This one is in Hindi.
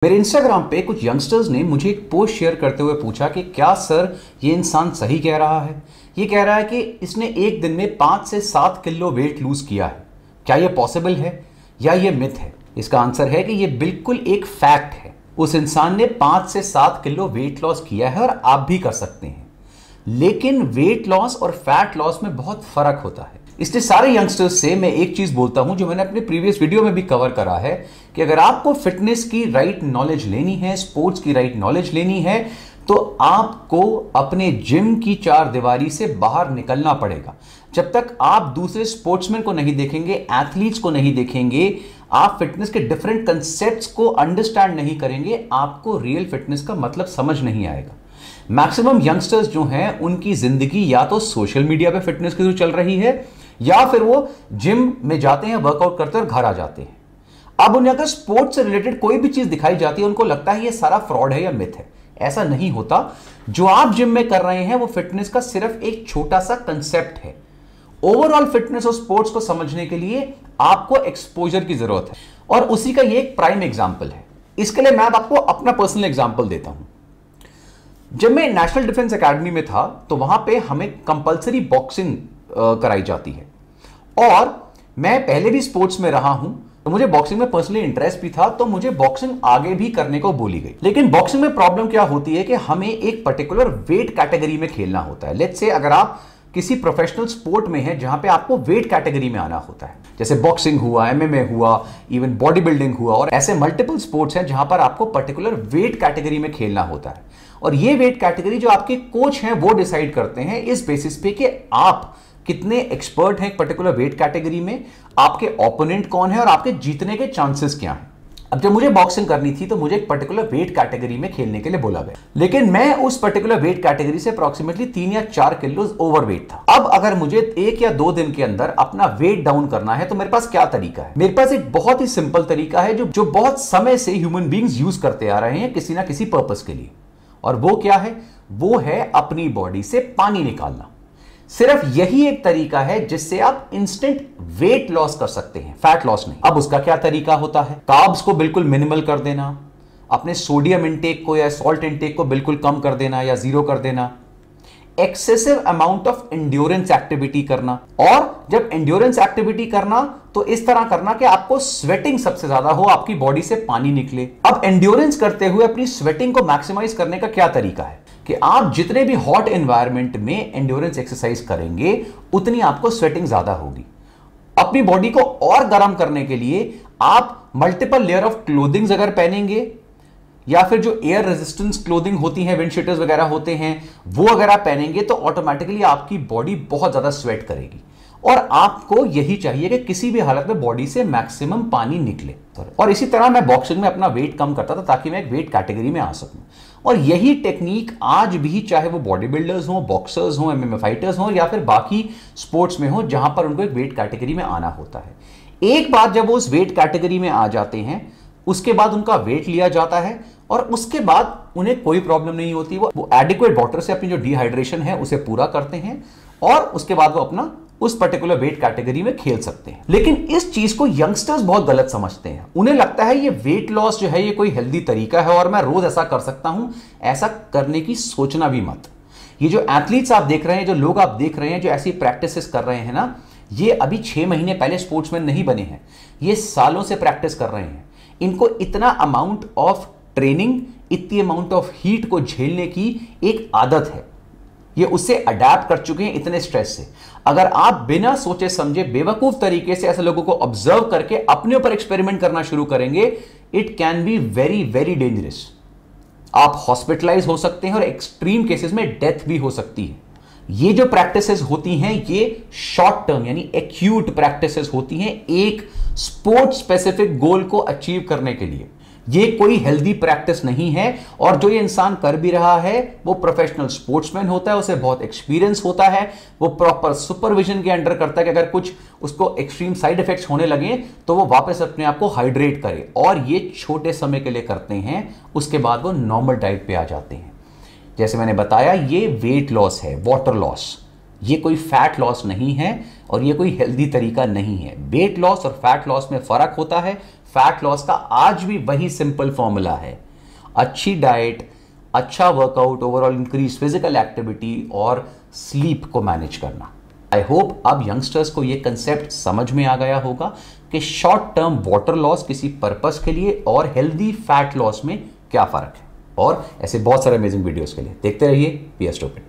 मेरे इंस्टाग्राम पे कुछ यंगस्टर्स ने मुझे एक पोस्ट शेयर करते हुए पूछा कि क्या सर ये इंसान सही कह रहा है। ये कह रहा है कि इसने एक दिन में 5 से 7 किलो वेट लूज किया है। क्या ये पॉसिबल है या ये मिथ है? इसका आंसर है कि ये बिल्कुल एक फैक्ट है। उस इंसान ने 5 से 7 किलो वेट लॉस किया है और आप भी कर सकते हैं। लेकिन वेट लॉस और फैट लॉस में बहुत फर्क होता है। इसलिए सारे यंगस्टर्स से मैं एक चीज बोलता हूं जो मैंने अपने प्रीवियस वीडियो में भी कवर करा है कि अगर आपको फिटनेस की राइट नॉलेज लेनी है, स्पोर्ट्स की राइट नॉलेज लेनी है, तो आपको अपने जिम की चार दीवारी से बाहर निकलना पड़ेगा। जब तक आप दूसरे स्पोर्ट्समैन को नहीं देखेंगे, एथलीट्स को नहीं देखेंगे, आप फिटनेस के डिफरेंट कंसेप्ट्स को अंडरस्टैंड नहीं करेंगे, आपको रियल फिटनेस का मतलब समझ नहीं आएगा। मैक्सिमम यंगस्टर्स जो हैं उनकी जिंदगी या तो सोशल मीडिया पे फिटनेस के थ्रू चल रही है या फिर वो जिम में जाते हैं, वर्कआउट करते हैं और घर आ जाते हैं। अब उन्हें अगर स्पोर्ट्स से रिलेटेड कोई भी चीज दिखाई जाती है, उनको लगता है ये सारा फ्रॉड है या मिथ है। ऐसा नहीं होता। जो आप जिम में कर रहे हैं वो फिटनेस का सिर्फ एक छोटा सा कंसेप्ट है। ओवरऑल फिटनेस और स्पोर्ट्स को समझने के लिए आपको एक्सपोजर की जरूरत है और उसी का ये एक प्राइम एग्जाम्पल है। इसके लिए मैं आपको अपना पर्सनल एग्जाम्पल देता हूं। जब मैं नेशनल डिफेंस एकेडमी में था तो वहां पे हमें कंपलसरी बॉक्सिंग कराई जाती है और मैं पहले भी स्पोर्ट्स में रहा हूं तो मुझे बॉक्सिंग में पर्सनली इंटरेस्ट भी था, तो मुझे बॉक्सिंग आगे भी करने को बोली गई। लेकिन बॉक्सिंग में प्रॉब्लम क्या होती है कि हमें एक पर्टिकुलर वेट कैटेगरी में खेलना होता है। लेट्स से अगर आप किसी प्रोफेशनल स्पोर्ट में है जहां पे आपको वेट कैटेगरी में आना होता है, जैसे बॉक्सिंग हुआ, एमएमए हुआ, इवन बॉडी बिल्डिंग हुआ, और ऐसे मल्टीपल स्पोर्ट्स हैं जहां पर आपको पर्टिकुलर वेट कैटेगरी में खेलना होता है। और ये वेट कैटेगरी जो आपके कोच हैं वो डिसाइड करते हैं इस बेसिस पे कि आप कितने एक्सपर्ट हैं एक पर्टिकुलर वेट कैटेगरी में, आपके ओपोनेंट कौन है और आपके जीतने के चांसेस क्या हैं। अब जब मुझे बॉक्सिंग करनी थी तो मुझे एक पर्टिकुलर वेट कैटेगरी में खेलने के लिए बोला गया, लेकिन मैं उस पर्टिकुलर वेट कैटेगरी से अप्रॉक्सीमेटली 3 या 4 किलो ओवरवेट था। अब अगर मुझे 1 या 2 दिन के अंदर अपना वेट डाउन करना है तो मेरे पास क्या तरीका है? मेरे पास एक बहुत ही सिंपल तरीका है जो बहुत समय से ह्यूमन बींग्स यूज करते आ रहे हैं किसी ना किसी पर्पस के लिए, और वो क्या है? वो है अपनी बॉडी से पानी निकालना। सिर्फ यही एक तरीका है जिससे आप इंस्टेंट वेट लॉस कर सकते हैं, फैट लॉस नहीं। अब उसका क्या तरीका होता है? कार्ब्स को बिल्कुल मिनिमल कर देना, अपने सोडियम इंटेक को या सॉल्ट इंटेक को बिल्कुल कम कर देना या जीरो कर देना, excessive amount of endurance activity करना, और जब एंड्योरेंस एक्टिविटी करना तो इस तरह करना कि आपको स्वेटिंग सबसे ज्यादा हो, आपकी बॉडी से पानी निकले। अब एंड्योरेंस करते हुए अपनी स्वेटिंग को मैक्सिमाइज करने का क्या तरीका है कि आप जितने भी हॉट एनवायरनमेंट में एंड्योरेंस एक्सरसाइज करेंगे उतनी आपको स्वेटिंग ज्यादा होगी। अपनी बॉडी को और गर्म करने के लिए आप मल्टीपल लेयर ऑफ क्लोथिंग्स अगर पहनेंगे या फिर जो एयर रेजिस्टेंस क्लोथिंग होती है, विंड शीटर्स वगैरह होते हैं, वो अगर आप पहनेंगे तो ऑटोमेटिकली आपकी बॉडी बहुत ज्यादा स्वेट करेगी। और आपको यही चाहिए कि किसी भी हालत में बॉडी से मैक्सिमम पानी निकले। और इसी तरह मैं बॉक्सिंग में अपना वेट कम करता था ताकि मैं एक वेट कैटेगरी में आ सकूं। और यही टेक्निक आज भी, चाहे वो बॉडी बिल्डर्स हो, बॉक्सर्स हो, एमएमए फाइटर्स हो या फिर बाकी स्पोर्ट्स में हो जहां पर उनको एक वेट कैटेगरी में आना होता है। एक बार जब वो उस वेट कैटेगरी में आ जाते हैं उसके बाद उनका वेट लिया जाता है और उसके बाद उन्हें कोई प्रॉब्लम नहीं होती। वो एडिक्वेट वाटर से अपनी जो डिहाइड्रेशन है उसे पूरा करते हैं और उसके बाद वो अपना उस पर्टिकुलर वेट कैटेगरी में खेल सकते हैं। लेकिन इस चीज को यंगस्टर्स बहुत गलत समझते हैं। उन्हें लगता है ये वेट लॉस जो है ये कोई हेल्दी तरीका है और मैं रोज ऐसा कर सकता हूं। ऐसा करने की सोचना भी मत। ये जो एथलीट्स आप देख रहे हैं, जो लोग आप देख रहे हैं जो ऐसी प्रैक्टिसेस कर रहे हैं ना, ये अभी 6 महीने पहले स्पोर्ट्समैन नहीं बने हैं, ये सालों से प्रैक्टिस कर रहे हैं। इनको इतना अमाउंट ऑफ ट्रेनिंग, इतनी अमाउंट ऑफ हीट को झेलने की एक आदत है, ये उससे अडैप्ट कर चुके हैं इतने स्ट्रेस से। अगर आप बिना सोचे समझे बेवकूफ तरीके से ऐसे लोगों को ऑब्जर्व करके अपने ऊपर एक्सपेरिमेंट करना शुरू करेंगे, it can be very very dangerous. आप हॉस्पिटलाइज हो सकते हैं और एक्सट्रीम केसेस में डेथ भी हो सकती है। ये जो प्रैक्टिसेस होती हैं ये शॉर्ट टर्म यानी एक्यूट प्रैक्टिसेस होती हैं एक स्पोर्ट्स स्पेसिफिक गोल को अचीव करने के लिए। ये कोई हेल्दी प्रैक्टिस नहीं है। और जो ये इंसान कर भी रहा है वो प्रोफेशनल स्पोर्ट्समैन होता है, उसे बहुत एक्सपीरियंस होता है, वो प्रॉपर सुपरविजन के अंडर करता है कि अगर कुछ उसको एक्सट्रीम साइड इफेक्ट्स होने लगे तो वो वापस अपने आप को हाइड्रेट करे। और ये छोटे समय के लिए करते हैं, उसके बाद वो नॉर्मल डाइट पे आ जाते हैं। जैसे मैंने बताया ये वेट लॉस है, वाटर लॉस, ये कोई फैट लॉस नहीं है और ये कोई हेल्दी तरीका नहीं है। वेट लॉस और फैट लॉस में फर्क होता है। फैट लॉस का आज भी वही सिंपल फॉर्मूला है, अच्छी डाइट, अच्छा workout, overall increase physical activity और स्लीप को मैनेज करना। आई होप अब यंगस्टर्स को यह कंसेप्ट समझ में आ गया होगा कि शॉर्ट टर्म वाटर लॉस किसी पर्पस के लिए और हेल्दी फैट लॉस में क्या फर्क है। और ऐसे बहुत सारे अमेजिंग वीडियोस के लिए देखते रहिए पीएस स्टूपिड।